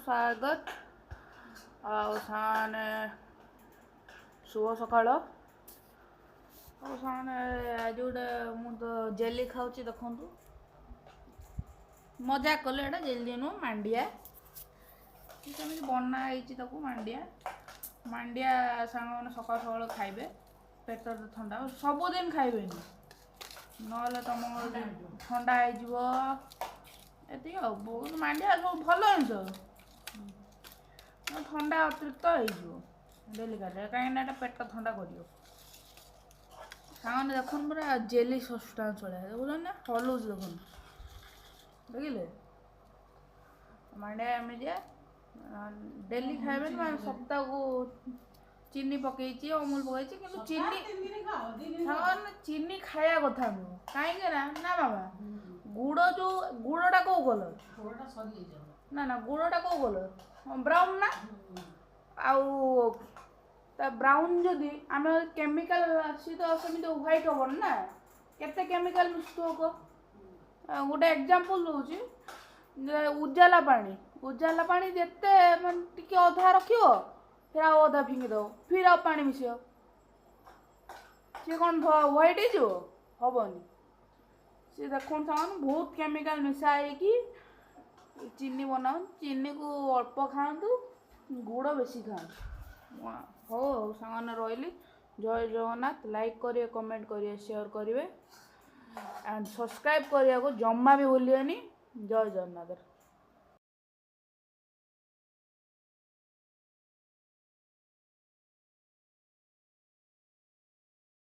स्वागत आने शुभ सकाल आज गोटे मुझे जेली खाऊँ देखु मजा कले एटा जेली नुह मांडिया कमी बनाई मांडिया मांडिया सांग मैंने सकाल सकाल खाइबे पेट ठंडा सबुदिन खाइबे ना तुम ठंडा हो ये बहुत मांडिया सब भल जिनस ठंडा अतिरिक्त हो डेली खाते कहीं पेट ठंडा कर सामने देखुन पूरा जेली सब्सटेंस चढ़ा देखुन ना हलुच देखुन देखिले मांडिया एमतिया डेली खाइबे सप्ताह को चीनी पकई अमूल पकई कि चीनी खाया कथा नुह कहीं ना बाबा गुड़ जो गुड़टा कौ कलर ना गुड़टा कौ कलर ब्राउन ना आउ ब्राउन जदि आम केमिकल सी तो सेमती व्हाइट हम ना केते केमिकल मिसुव गोटे एग्जांपल दूसरी उजाला पानी जिते टे अधा रखियो फिर आउ अधा फिंगी दो फिर आ पानी मिस सी कौन व्हाइट होबनी सी देखो बहुत केमिकल मिसाई चीनी बनाओ चीनी को अल्प खातु गुड़ बेसी खातु हो सामने रही जय जगन्नाथ लाइक करिए कमेंट करिए शेयर करिए एंड सब्सक्राइब करने को जम्मा भी भूलिए जय जगन्नाथ।